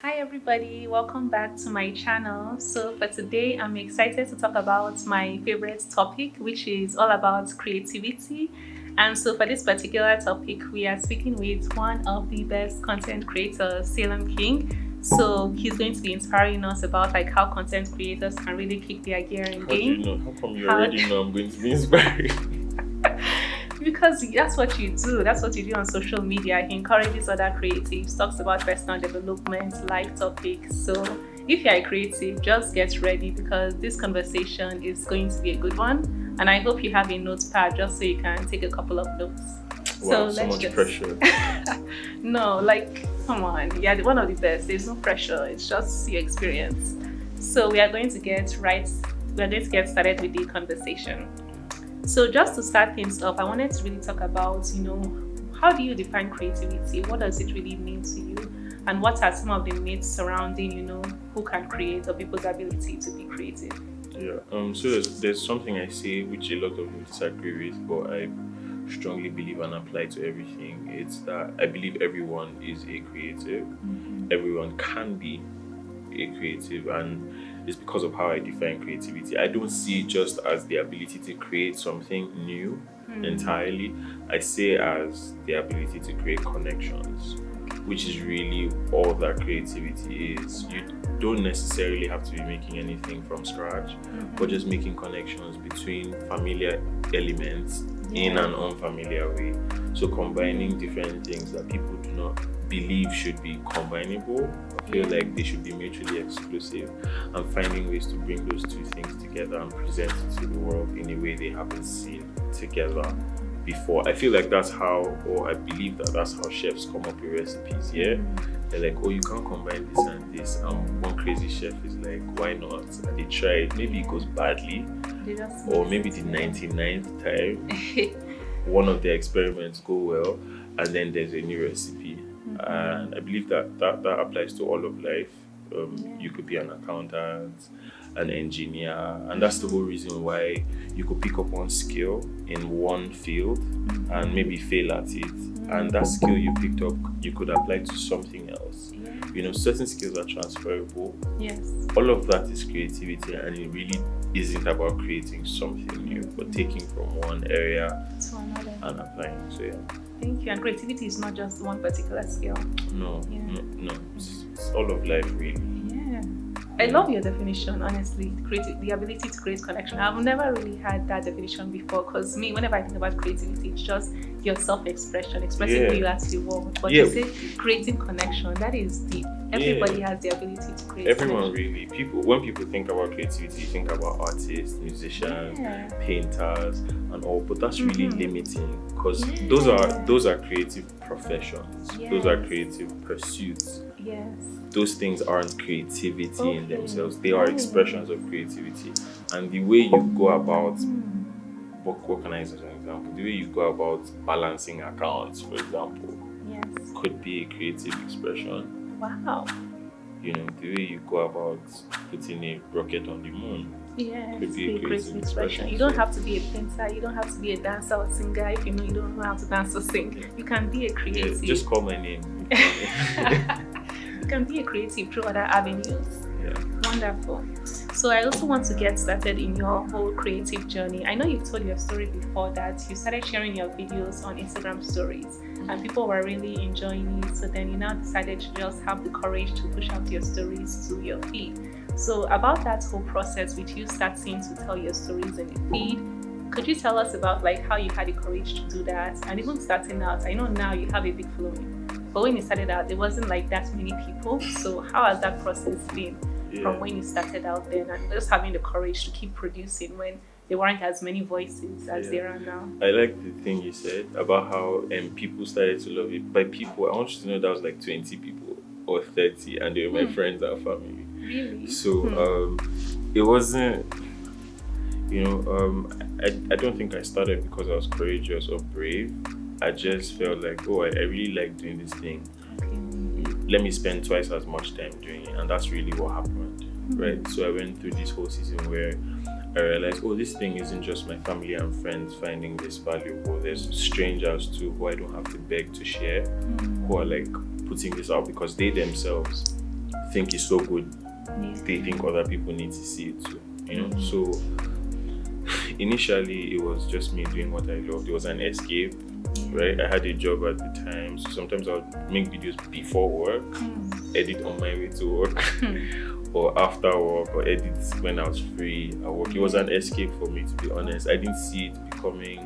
Hi everybody, welcome back to my channel. So for today, I'm excited to talk about my favorite topic, which is all about creativity. And so for this particular topic, we are speaking with one of the best content creators, Salem King. So he's going to be inspiring us about like how content creators can really kick their gear in How do you game. know? How come you already know I'm going to be inspired? Because that's what you do. That's what you do on social media. He encourages other creatives, talks about personal development, life topics. So if you're a creative, just get ready because this conversation is going to be a good one. And I hope you have a notepad just so you can take a couple of notes. Wow, so much pressure. No, like, come on. Yeah, one of the best. There's no pressure. It's just your experience. So we are going to get started with the conversation. So just to start things off, I wanted to really talk about, how do you define creativity? What does it really mean to you? And what are some of the myths surrounding, who can create or people's ability to be creative? Yeah. So there's something I say which a lot of people disagree with, but I strongly believe and apply to everything. It's that I believe everyone is a creative. Mm-hmm. Everyone can be a creative, and it's because of how I define creativity. I don't see it just as the ability to create something new entirely. I see it as the ability to create connections, which is really all that creativity is. You don't necessarily have to be making anything from scratch, but just making connections between familiar elements in an unfamiliar way. So combining different things that people do not believe should be combinable. I feel like they should be mutually exclusive, and finding ways to bring those two things together and present it to the world in a way they haven't seen together before. I feel like that's how, or I believe that that's how chefs come up with recipes. Yeah, they're like, oh, you can't combine this and this, and one crazy chef is like, why not? And they try it. Maybe it goes badly, or maybe the 99th time one of the experiments go well, and then there's a new recipe. And I believe that applies to all of life. You could be an accountant, an engineer, and that's the whole reason why you could pick up one skill in one field and maybe fail at it. And that skill you picked up, you could apply to something else. Certain skills are transferable. Yes. All of that is creativity, and it really isn't about creating something new, but taking from one area to another and applying. So yeah. Thank you. And creativity is not just one particular skill. No. It's all of life, really. Yeah. I love your definition, honestly. The ability to create connection. I've never really had that definition before because whenever I think about creativity, it's just your self-expression, expressing who you are to the world. But you say creating connection, that is deep. Everybody has the ability to create. Everyone really. When people think about creativity, you think about artists, musicians, painters, and all. But that's really limiting because those are creative professions. Those are creative pursuits. Yes. Those things aren't creativity in themselves. They are expressions of creativity. And the way you go about what can I use as an example? The way you go about balancing accounts, for example, could be a creative expression. Wow. The way you go about putting a rocket on the moon could be a creative expression. You don't have to be a painter, you don't have to be a dancer or singer if you don't know how to dance or sing. You can be a creative. Just call my name. You can be a creative through other avenues. Wonderful. So I also want to get started in your whole creative journey. I know you've told your story before that you started sharing your videos on Instagram stories and people were really enjoying it. So then you now decided to just have the courage to push out your stories to your feed. So about that whole process with you starting to tell your stories in the feed, could you tell us about like how you had the courage to do that? And even starting out, I know now you have a big following, but when you started out, there wasn't like that many people. So how has that process been from when you started out then and just having the courage to keep producing when there weren't as many voices as there are now? I like the thing you said about how people started to love it. By people, I want you to know that was like 20 people or 30 and they were my friends and family. Really? So it wasn't, I don't think I started because I was courageous or brave. I just felt like, I really like doing this thing. Let me spend twice as much time doing it, and that's really what happened, right? So I went through this whole season where I realized, this thing isn't just my family and friends finding this valuable. There's strangers too who I don't have to beg to share, who are like putting this out because they themselves think is so good, Yeah. they think other people need to see it too. So initially it was just me doing what I loved. It was an escape, right? I had a job at the time, so sometimes I would make videos before work, edit on my way to work, or after work, or edit when I was free at work. It was an escape for me, to be honest. I didn't see it becoming.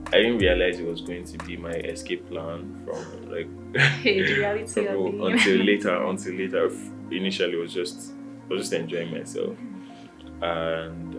I didn't realize it was going to be my escape plan from like The reality of being. until later. Initially, I was just enjoying myself, and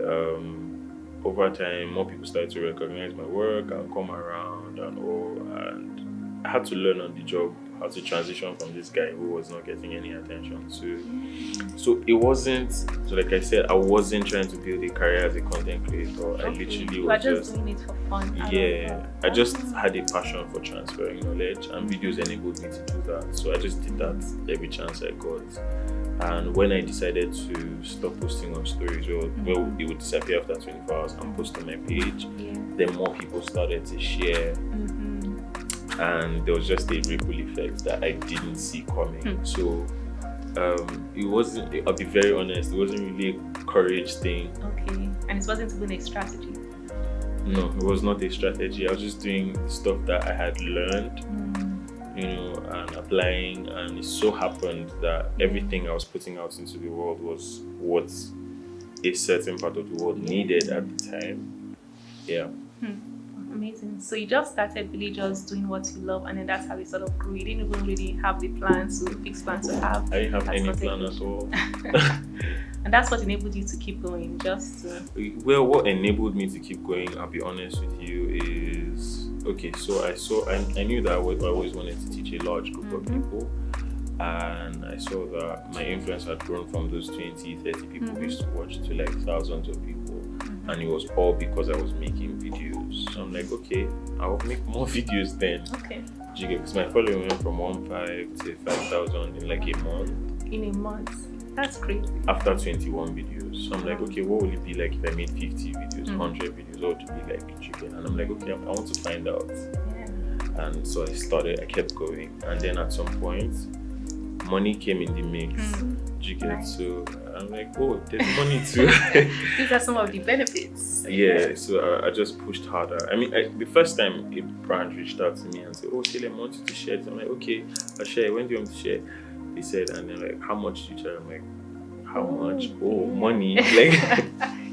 over time, more people started to recognize my work and come around and all. And I had to learn on the job how to transition from this guy who was not getting any attention to. So it wasn't. So like I said, I wasn't trying to build a career as a content creator. I literally You was were just doing it for fun. yeah. I just had a passion for transferring knowledge, and videos enabled me to do that. So I just did that every chance I got. And when I decided to stop posting on stories, well, it would disappear after 24 hours and post on my page, then more people started to share. And there was just a ripple effect that I didn't see coming. So it wasn't, I'll be very honest, it wasn't really a courage thing. Okay. And it wasn't even a strategy. No, it was not a strategy. I was just doing stuff that I had learned, and applying, and it so happened that everything I was putting out into the world was what a certain part of the world needed at the time. Yeah. Amazing. So you just started really just doing what you love, and then that's how it sort of grew. You didn't even really have the fixed plan to have. I didn't have any plan at all. And that's what enabled you to keep going, just to... Well, what enabled me to keep going, I'll be honest with you, is okay. So I knew that I always wanted to teach a large group of people, and I saw that my influence had grown from those 20, 30 people who used to watch to like thousands of people, and it was all because I was making videos. So I'm like, okay, I'll make more videos then. Okay. Because my following went from 1,500 to 5,000 in like a month. In a month. That's crazy. After 21 videos. So I'm like, okay, what will it be like if I made 50 videos, 100 videos? What would it be like chicken? And I'm like, okay, I want to find out. Yeah. And so I kept going. And then at some point, money came in the mix. Nice. So I'm like, oh, there's money too. These are some of the benefits. Yeah, so I just pushed harder. I mean, the first time a brand reached out to me and said, oh, Salem, I want you to share it. I'm like, okay, I'll share. When do you want me to share? They said, and then like, how much do you charge? I'm like, how much? Oh, money. Like,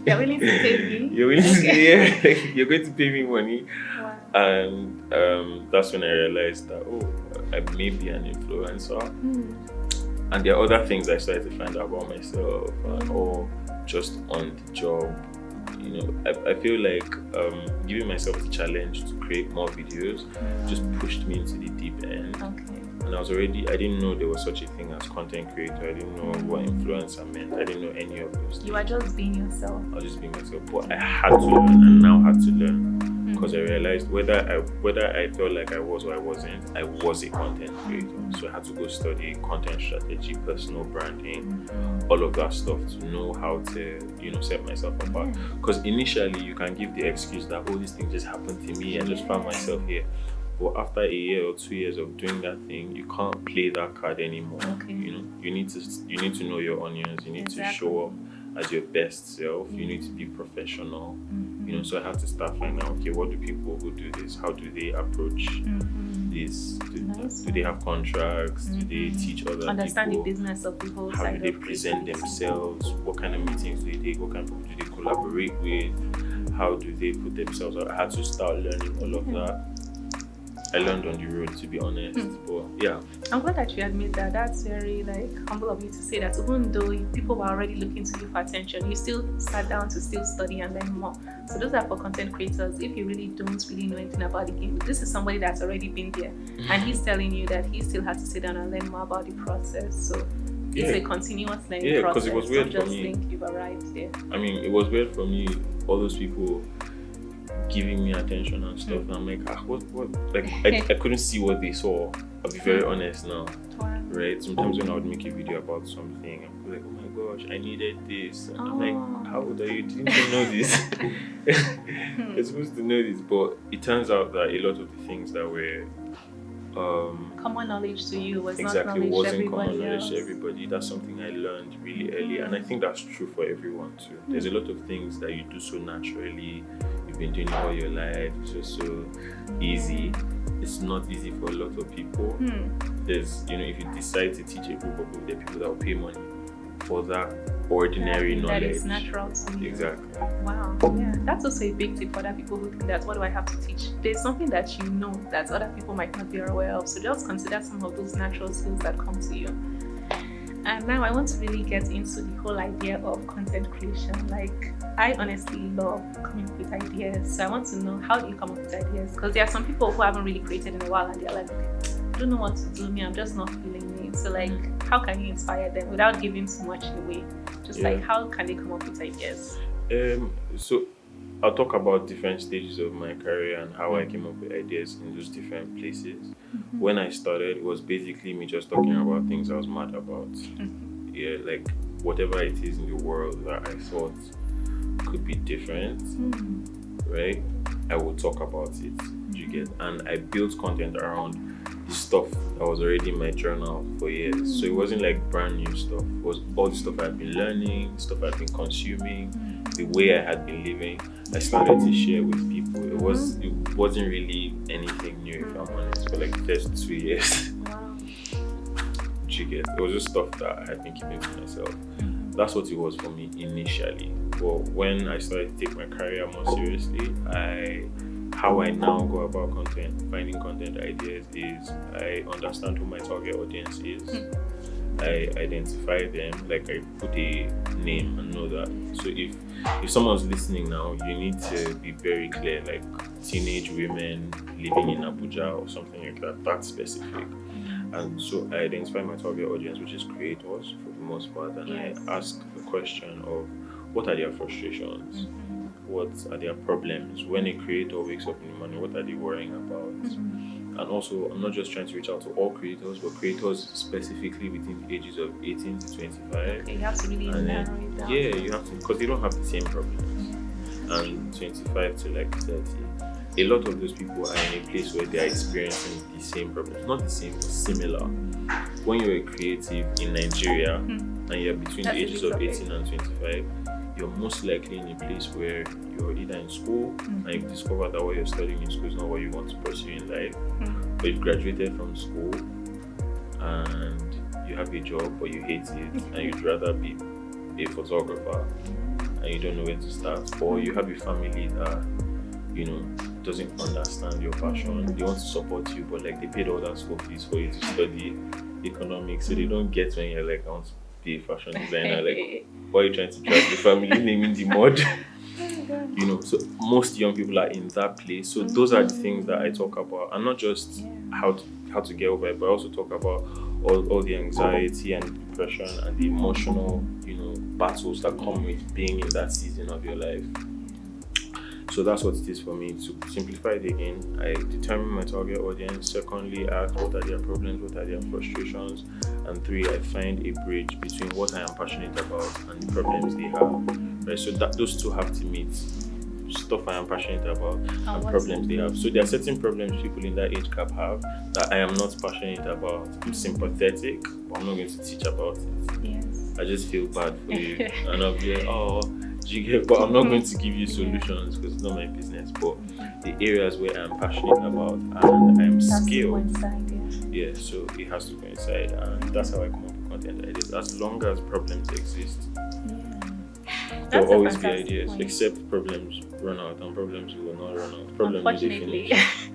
you're willing to pay me? You're willing to like, you're going to pay me money. Wow. And that's when I realized that, I may be an influencer. And there are other things I started to find out about myself, or just on the job. I feel like giving myself the challenge to create more videos just pushed me into the deep end. Okay. And I didn't know there was such a thing as content creator. I didn't know what influencer meant. I didn't know any of those things. You were just being yourself. I was just being myself. But I had to learn, and now had to learn. Because I realized whether I felt like I was or I wasn't, I was a content creator. So I had to go study content strategy, personal branding, all of that stuff to know how to, set myself apart. Because initially you can give the excuse that, this thing just happened to me, I just found myself here. But after a year or 2 years of doing that thing, you can't play that card anymore. Okay. You need to know your onions. You need to show up as your best self. You need to be professional. So I had to start finding out, okay, what do people who do this, how do they approach this? Do they have contracts? Do they teach other people? Understand the business of the whole how side. Do they present themselves? What kind of meetings do they take? What kind of people do they collaborate with? How do they put themselves out? I had to start learning all of that. I learned on the road, to be honest. But yeah, I'm glad that you admit that. That's very humble of you to say that. Even though people were already looking to you for attention, you still sat down to still study and learn more. So those are for content creators. If you really don't really know anything about the game, this is somebody that's already been there, and he's telling you that he still has to sit down and learn more about the process. So it's a continuous learning process. Yeah, because it was weird Don't for me. just think you've arrived there. I mean, it was weird for me. All those people giving me attention and stuff, and I'm like, what? Like, I couldn't see what they saw. I'll be very honest now, right? Sometimes when I would make a video about something, I'm like, oh my gosh, I needed this. And I'm like, how old are you? Didn't you know this? You're supposed to know this, but it turns out that a lot of the things that were Common knowledge to you was not exactly knowledge to wasn't common everybody knowledge to else. everybody. That's something I learned really early, and I think that's true for everyone too. There's a lot of things that you do so naturally. You've been doing it all your life. It's just so easy. It's not easy for a lot of people. There's, if you decide to teach a group of people, there are people that will pay money for that ordinary knowledge. That is natural to you. Exactly. Wow. Yeah, that's also a big tip for other people who think that, what do I have to teach? There's something that you know that other people might not be aware of. So just consider some of those natural skills that come to you. And now I want to really get into the whole idea of content creation. Like, I honestly love coming up with ideas. So I want to know, how do you come up with ideas? Because there are some people who haven't really created in a while and they're like, I don't know what to do. I'm just not feeling it. So like, how can you inspire them without giving too much away? Just like, how can they come up with ideas? So I'll talk about different stages of my career and how I came up with ideas in those different places. When I started, it was basically me just talking about things I was mad about. Yeah, like whatever it is in the world that I thought could be different, right? I would talk about it. You get, and I built content around the stuff that was already in my journal for years. So it wasn't like brand new stuff. It was all the stuff I've been learning, the stuff I've been consuming, the way I had been living. I started to share with people. It wasn't really anything new, if I'm honest, for like the first 2 years. You get, it was just stuff that I had been keeping to myself. That's what it was for me initially. But when I started to take my career more seriously, how I now go about finding content ideas is I understand who my target audience is. I identify them, like I put a name and know that. So if someone's listening now, you need to be very clear, like teenage women living in Abuja or something like that. That's specific. And so I identify my target audience, which is creators for the most part, and I ask the question of, what are their frustrations? What are their problems? When a creator wakes up in the morning, what are they worrying about? And also, I'm not just trying to reach out to all creators, but creators specifically within the ages of 18 to 25. Okay, you have to really narrow it down. Yeah, you have to, because they don't have the same problems. And 25 to like 30. A lot of those people are in a place where they are experiencing the same problems. Not the same, but similar. When you're a creative in Nigeria and you're between the ages of 18 and 25, you're most likely in a place where you're either in school and you've discovered that what you're studying in school is not what you want to pursue in life, or you've graduated from school and you have a job but you hate it and you'd rather be a photographer and you don't know where to start, or you have a family that doesn't understand your passion. They want to support you, but like they paid all that school fees for you to study economics, so they don't get when you're like, I want to be a fashion designer. Like, why are you trying to drag the family name in the mud? So most young people are in that place. So those are the things that I talk about, and not just how to get over it, but I also talk about all the anxiety and depression and the emotional battles that come with being in that season of your life. So that's what it is for me. To simplify it again, I determine my target audience. Secondly, ask what are their problems, what are their frustrations. And 3, I find a bridge between what I am passionate about and the problems they have. Right? So those two have to meet. Stuff I am passionate about and problems they have. So there are certain problems people in that age gap have that I am not passionate about. I'm sympathetic, but I'm not going to teach about it. Yes. I just feel bad for you. And I'll be like, but I'm not going to give you solutions because it's not my business. But the areas where I'm passionate about and I'm skilled, so it has to coincide, and that's how I come up with content ideas. As long as problems exist, there will always be ideas. Point. Except problems run out, and problems will not run out.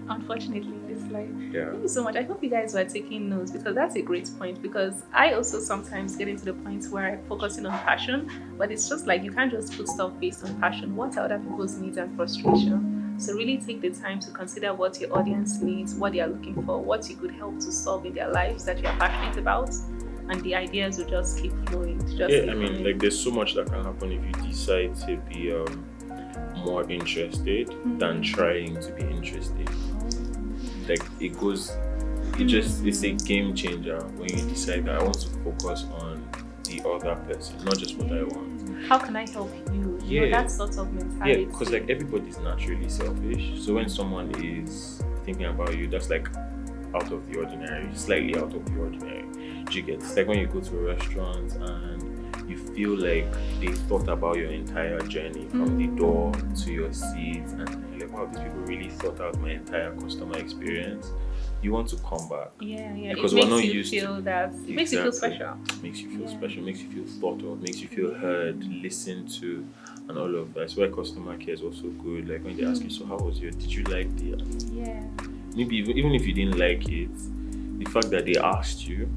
Unfortunately, it's like, thank you so much. I hope you guys were taking notes, because that's a great point. Because I also sometimes get into the point where I'm focusing on passion, but it's just like you can't just put stuff based on passion. What are other people's needs and frustration? So really take the time to consider what your audience needs, what they are looking for, what you could help to solve in their lives that you are passionate about, and the ideas will just keep flowing. Like there's so much that can happen if you decide to be more interested than trying to be interested. Like it's a game changer when you decide that I want to focus on the other person, not just what I want. How can I help you? That sort of mentality. Yeah, because like everybody's naturally selfish. So when someone is thinking about you, that's like out of the ordinary, slightly out of the ordinary. Do you get? It's like when you go to a restaurant and you feel like they thought about your entire journey from the door to your seat, and you're like, wow, these people really thought out my entire customer experience. You want to come back. Yeah. Because it we're makes not you used feel to that. It makes you feel special. Makes you feel special, makes you feel thought of, makes you feel heard, listened to, and all of that. That's why customer care is also good. Like when they ask you, so how was did you like the maybe even if you didn't like it, the fact that they asked you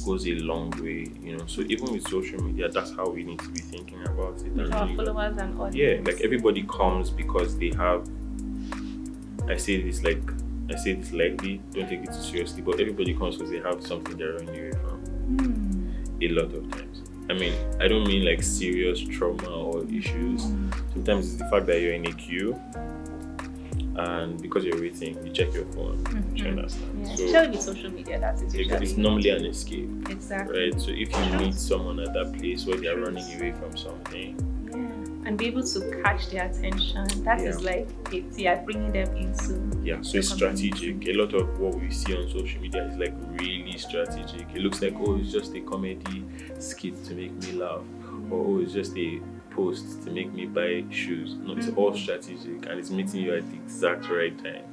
goes a long way, you know. So even with social media, that's how we need to be thinking about it. With our followers and audience. Yeah, like everybody comes because they have, I say this lightly, don't take it too seriously, but everybody comes because they have something they're running away from. A lot of times. I mean, I don't mean like serious trauma or issues. Sometimes it's the fact that you're in a queue and because you're waiting, you check your phone. Do you understand? Yeah. So, especially with social media, that's it. it's normally an escape. Exactly. Right? So if you meet someone at that place where they're running away from something, and be able to catch their attention, that is like bringing them into so it's strategic. A lot of what we see on social media is like really strategic. It looks like, oh, it's just a comedy skit to make me laugh, or oh, it's just a post to make me buy shoes. No, it's all strategic and it's meeting you at the exact right time.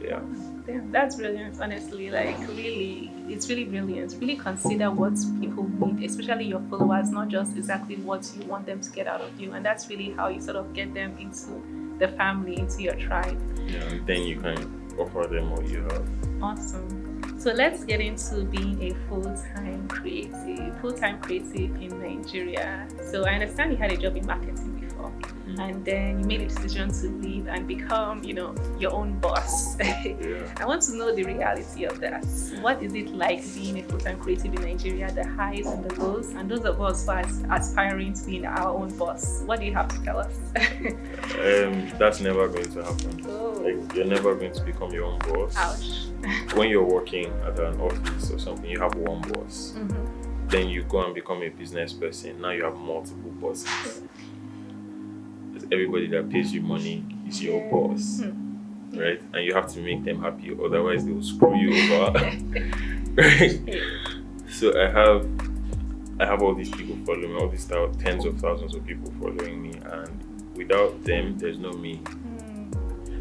Yeah. Damn, that's brilliant, honestly. Like, really, it's really brilliant. Really consider what people need, especially your followers, not just exactly what you want them to get out of you. And that's really how you sort of get them into the family, into your tribe. Yeah, and then you can offer them what you have. Awesome. So let's get into being a full-time creative in Nigeria. So I understand you had a job in marketing before, and then you made a decision to leave and become, your own boss. I want to know the reality of that. What is it like being a full-time creative in Nigeria, the highs and the lows, and those of us who are aspiring to be our own boss? What do you have to tell us? That's never going to happen. Like, you're never going to become your own boss. Ouch. When you're working at an office or something, you have one boss. Then you go and become a business person. Now you have multiple bosses. Everybody that pays you money is your boss, right? And you have to make them happy, otherwise they will screw you over. Right? So I have all these people following me, all these tens of thousands of people following me, and without them, there's no me.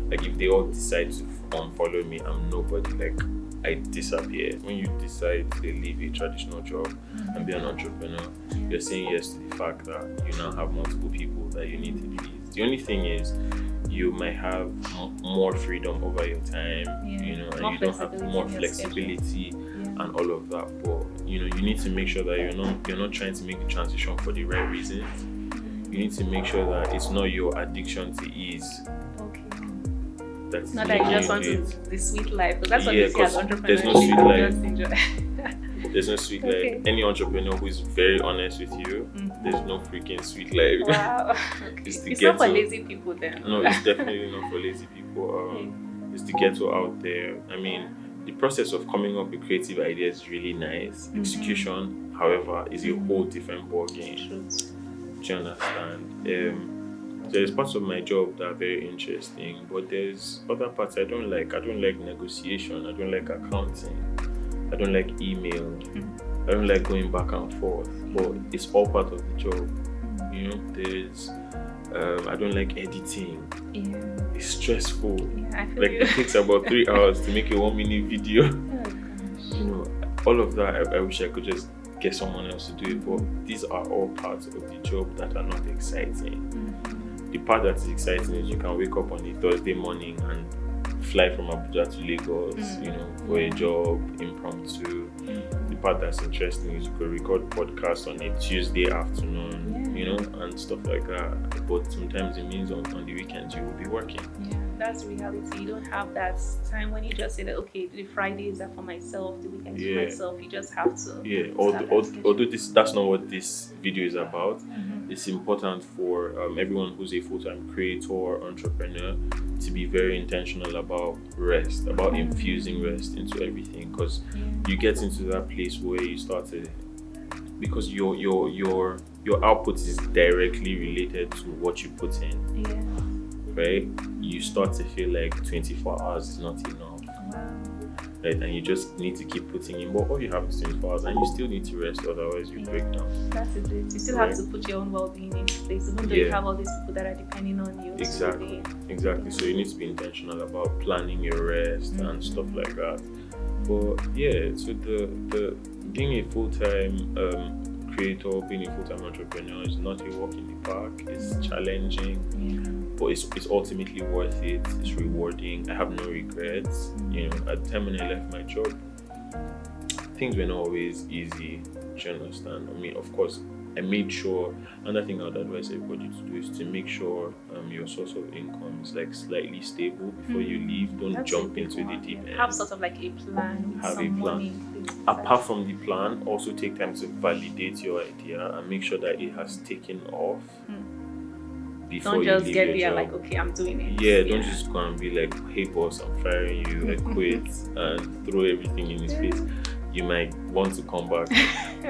Like if they all decide to unfollow me, I'm nobody. Like I disappear. When you decide to leave a traditional job and be an entrepreneur, you're saying yes to the fact that you now have multiple people that you need to please. The only thing is you might have more freedom over your time, and you don't have more flexibility and all of that. But you need to make sure that you're not trying to make the transition for the right reasons. You need to make sure that it's not your addiction to ease. That's not that you just want the sweet life, because that's what you see as entrepreneurs. There's no sweet life. Just enjoy. There's no sweet life. Any entrepreneur who is very honest with you, there's no freaking sweet life. Wow. It's not for lazy people then. No, it's definitely not for lazy people. It's the ghetto out there. I mean, the process of coming up with creative ideas is really nice. Execution, however, is a whole different ball game. Do you understand? There's parts of my job that are very interesting, but there's other parts I don't like. I don't like negotiation. I don't like accounting. I don't like email. I don't like going back and forth. But it's all part of the job. There's I don't like editing. It's stressful. I feel like you. It takes about 3 hours to make a 1-minute video. All of that. I wish I could just get someone else to do it. But these are all parts of the job that are not exciting. The part that is exciting is you can wake up on a Thursday morning and fly from Abuja to Lagos, for a job, impromptu. The part that's interesting is you could record podcasts on a Tuesday afternoon, and stuff like that. But sometimes it means on the weekends you will be working. Yeah, that's reality. You don't have that time when you just say that, okay, the Fridays are for myself, the weekends for myself. You just have to. Yeah, although that's not what this video is about. It's important for everyone who's a full-time creator, entrepreneur, to be very intentional about rest, about infusing rest into everything, because you get into that place where you start to, because your output is directly related to what you put in, right? You start to feel like 24 hours is not enough. right? And you just need to keep putting in. But all you have is 24 hours, and you still need to rest, otherwise you break down. That is it. You still have to put your own well-being into place, even though you have all these people that are depending on you. Exactly. So you need to be intentional about planning your rest and stuff like that. But yeah, so the being a full-time creator, being a full-time entrepreneur is not a walk in the park. It's challenging, but it's ultimately worth it. It's rewarding. I have no regrets. You know, at the time when I left my job, things were not always easy. Do you understand? I mean, of course, I made sure. Another thing I would advise everybody to do is to make sure your source of income is like slightly stable before you leave. Don't jump into the deep end. Have sort of like a plan. Have a plan. Apart from the plan, also take time to validate your idea and make sure that it has taken off. Before don't just you get leave there your like, job. okay, I'm doing it. Don't just go and be like, hey boss, I'm firing you, I quit, and throw everything in his face. You might want to come back.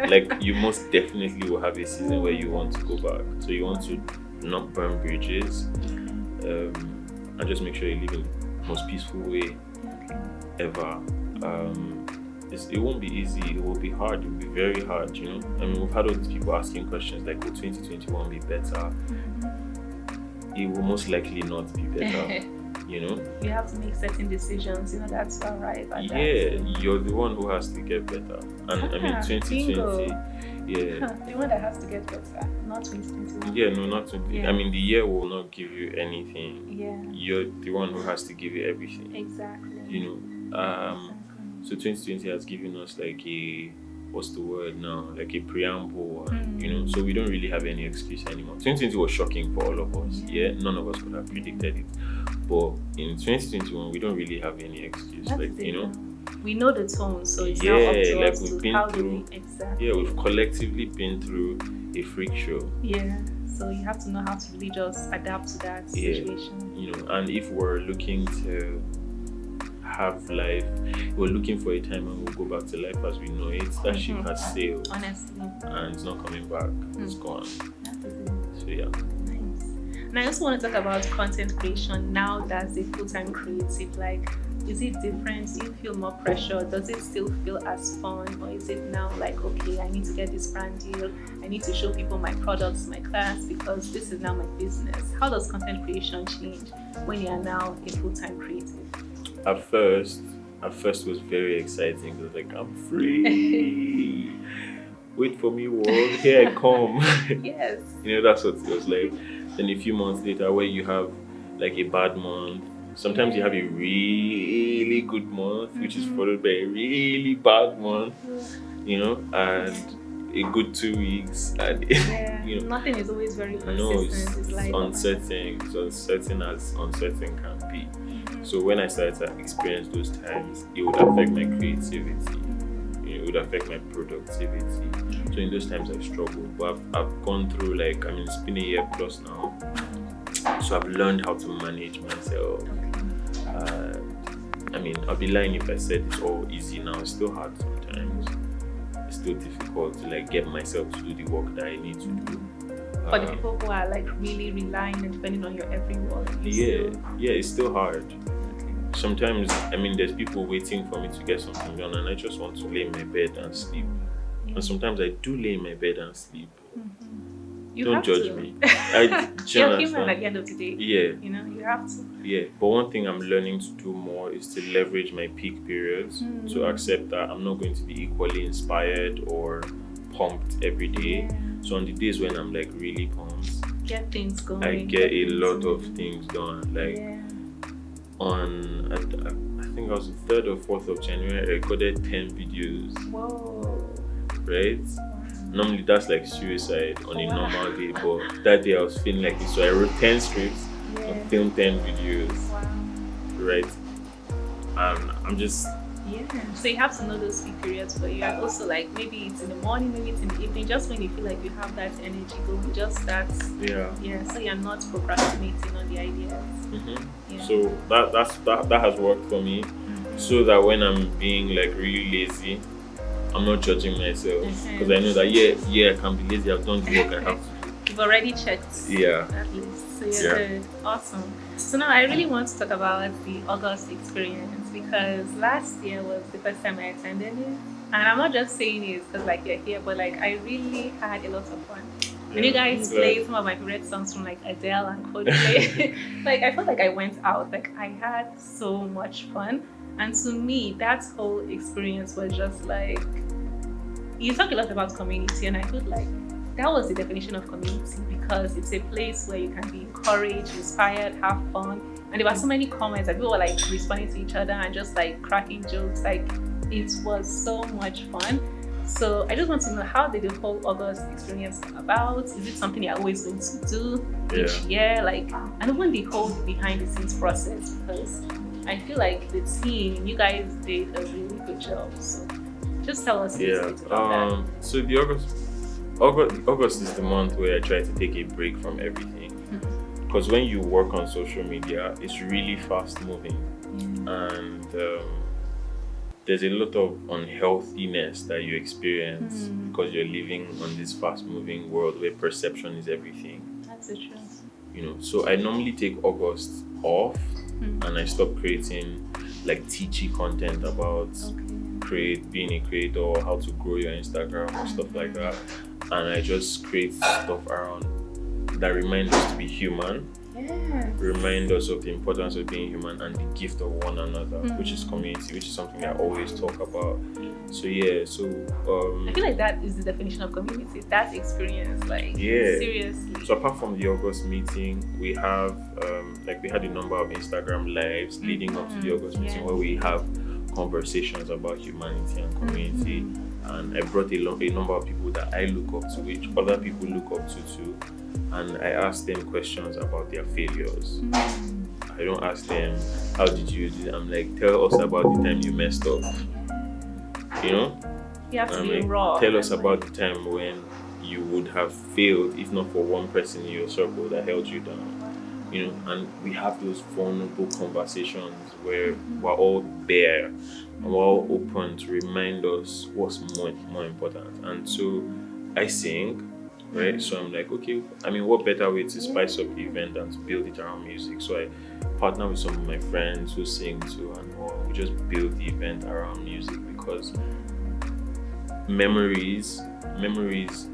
Like, you most definitely will have a season where you want to go back. So you want to not burn bridges, and just make sure you live in the most peaceful way ever. It won't be easy. It will be hard. It will be very hard, you know. I mean, we've had all these people asking questions like, will 2021 be better? It will most likely not be better. You know, you have to make certain decisions. You know, that's all right. You're the one who has to get better. And I mean, 2020, the one that has to get better, not 2021. Yeah, no, not 20. I mean, the year will not give you anything. You're the one who has to give you everything. Exactly. You know, so 2020 has given us like a, what's the word now? Like a preamble, you know, so we don't really have any excuse anymore. 2020 was shocking for all of us. None of us could have predicted it. But in 2021, we don't really have any excuse. You know, we know the tone, so it's now up to us we've to been how through. We've collectively been through a freak show. So you have to know how to really just adapt to that situation. You know, and if we're looking to have life, we're looking for a time and we'll go back to life as we know it. That ship has sailed, honestly, and it's not coming back. It's gone. So And I also want to talk about content creation now as a full-time creative. Like, is it different? Do you feel more pressure? Does it still feel as fun? Or is it now like, okay, I need to get this brand deal. I need to show people my products, my class, because this is now my business. How does content creation change when you are now a full-time creative? At first it was very exciting. It was like, I'm free. Wait for me, world. Here I come. Yes. You know, that's what it was like. Then a few months later, where you have like a bad month, sometimes you have a really good month, which is followed by a really bad month, you know, and a good 2 weeks. And you know, nothing is always very consistent. No, it's uncertain. It's uncertain as uncertain can be. So when I started to experience those times, it would affect my creativity. It would affect my productivity. So in those times I struggled, but I've gone through, like, I mean, it's been a year plus now. So I've learned how to manage myself. I mean, I'll be lying if I said it's all easy now. It's still hard sometimes. It's still difficult to like get myself to do the work that I need to do. For the people who are like really relying and depending on your every word. It's still hard. Sometimes, I mean, there's people waiting for me to get something done, and I just want to lay in my bed and sleep. And sometimes I do lay in my bed and sleep. Don't judge me. You're human at the end of the day. You know, you have to. But one thing I'm learning to do more is to leverage my peak periods, to accept that I'm not going to be equally inspired or pumped every day. So on the days when I'm like really pumped, get things going. I get a lot of things done. Like on, I think I was the 3rd or 4th of January, I recorded 10 videos. Whoa. Right? Normally that's like suicide on a normal day, but that day I was feeling like it. So I wrote 10 scripts and filmed 10 videos. Right? And I'm just... So you have to know those peak periods for you. And also, like, maybe it's in the morning, maybe it's in the evening, just when you feel like you have that energy going, just start. So you're not procrastinating on the ideas. So that has worked for me. So that when I'm being like really lazy, I'm not judging myself, because I know that I can be lazy. I've done the work I have to do. You've already checked. At least. So you're good. Awesome. So now I really want to talk about the August experience. because last year was the first time I attended it. And I'm not just saying it because like you're here, but like I really had a lot of fun. And you guys played some of my favorite songs from like Adele and Coldplay. Like I felt like I went out. Like I had so much fun. And to me, that whole experience was just like, you talk a lot about community, and I feel like that was the definition of community, because it's a place where you can be encouraged, inspired, have fun. And there were so many comments and people were like responding to each other and just like cracking jokes. Like it was so much fun. So I just want to know, how did the whole August experience come about? Is it something you're always going to do each year? Like, and even the whole behind the scenes process, because I feel like the team, you guys did a really good job. So just tell us a little bit about that. So the August is the month where I try to take a break from everything. Because when you work on social media, it's really fast moving. And there's a lot of unhealthiness that you experience because you're living on this fast moving world where perception is everything. That's the truth. You know, so I normally take August off and I stop creating like teachy content about being a creator or how to grow your Instagram or stuff like that. And I just create stuff around that remind us to be human. Remind us of the importance of being human and the gift of one another, which is community, which is something I always talk about. So I feel like that is the definition of community, that experience, like seriously. So apart from the August meeting, we have we had a number of Instagram lives leading up to the August meeting where we have conversations about humanity and community. And I brought a number of people that I look up to, which other people look up to too. And I ask them questions about their failures. I don't ask them, how did you do it? I'm like, tell us about the time you messed up. You know? You have to be raw. Tell us about the time when you would have failed if not for one person in your circle that held you down. You know, and we have those vulnerable conversations where we're all bare and we're all open to remind us what's more important. And so I sing. Right, so I'm like, okay, I mean, what better way to spice up the event than to build it around music? So I partner with some of my friends who sing too, and we just build the event around music, because memories,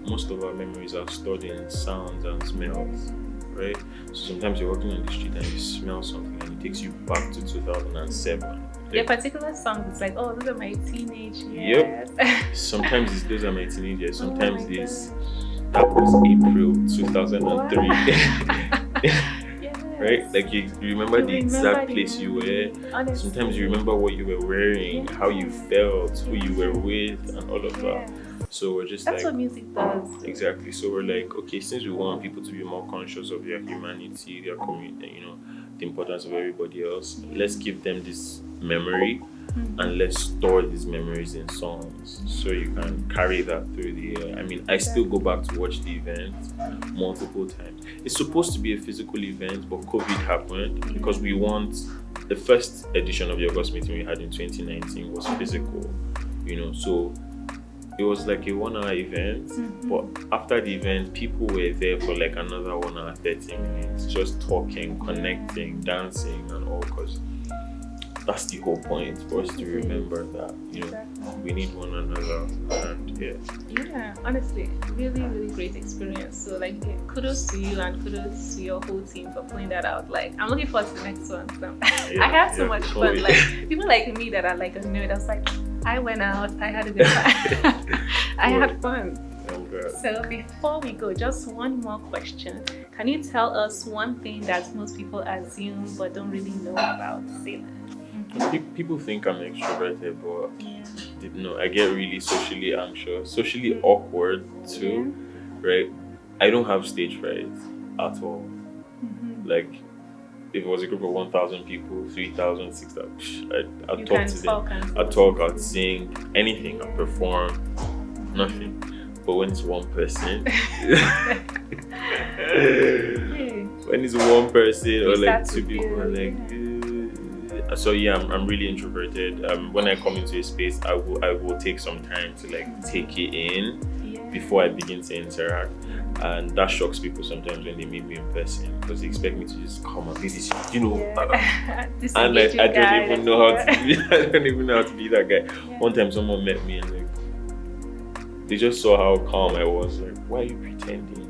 most of our memories are stored in sounds and smells, right? So sometimes you're walking on the street and you smell something and it takes you back to 2007. Your particular song, it's like, oh, those are my teenage years. Sometimes those are my teenage years. Sometimes that was April 2003. Right? Like you remember the exact place you were. Honestly. Sometimes you remember what you were wearing, how you felt, who you were with, and all of that. So we're just that's what music does. Exactly. So we're like, okay, since we want people to be more conscious of their humanity, their community, you know, the importance of everybody else, let's give them this memory. And let's store these memories in songs so you can carry that through the year. I mean, I still go back to watch the event multiple times. It's supposed to be a physical event, but COVID happened because we want the first edition of the August meeting we had in 2019 was physical, you know, so it was like a 1 hour event, but after the event, people were there for like another 1 hour, 30 minutes, just talking, connecting, dancing, and all, because that's the whole point, for us to remember that, you know, we need one another. And honestly, really, really great experience. So like, kudos to you and kudos to your whole team for pulling that out. Like, I'm looking forward to the next one. So I had so much fun. Like, people like me that are like a nerd, I was like, I went out, I had a good time. I had fun. So before we go, just one more question. Can you tell us one thing that most people assume but don't really know about Salem? People think I'm extroverted, but no, I get really socially anxious, socially awkward too, right? I don't have stage fright at all. Like, if it was a group of 1,000 people, 3,000, 6,000, I'd talk to them. I'd talk, I'd sing, anything, I'd perform, nothing. But when it's one person, when it's one person or like two people, like. So I'm really introverted. When I come into a space, I will take some time to like take it in, before I begin to interact. And that shocks people sometimes when they meet me in person, because they expect me to just come and be this, Yeah. and I don't even know how to be, I don't even know how to be that guy. Yeah. One time someone met me and like they just saw how calm I was. Like, why are you pretending?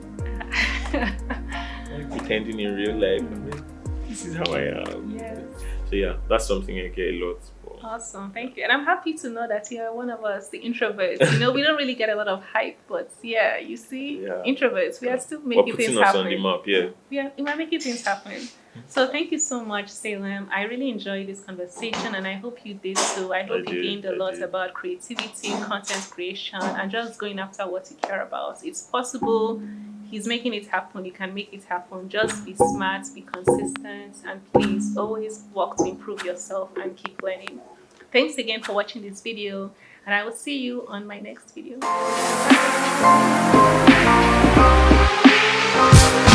Why are you pretending in real life? I'm like, this is how I am. Yes. So yeah, that's something I get a lot. Awesome, thank you. And I'm happy to know that you're one of us, the introverts. You know, we don't really get a lot of hype, but yeah, you see, introverts, we are still making things happen. On the map, yeah. Yeah, we are making things happen. So thank you so much, Salem. I really enjoyed this conversation, and I hope you did too. I hope you gained a lot about creativity, content creation, and just going after what you care about. It's possible. He's making it happen. You can make it happen. Just be smart, be consistent, and please always work to improve yourself and keep learning. Thanks again for watching this video, and I will see you on my next video. Bye.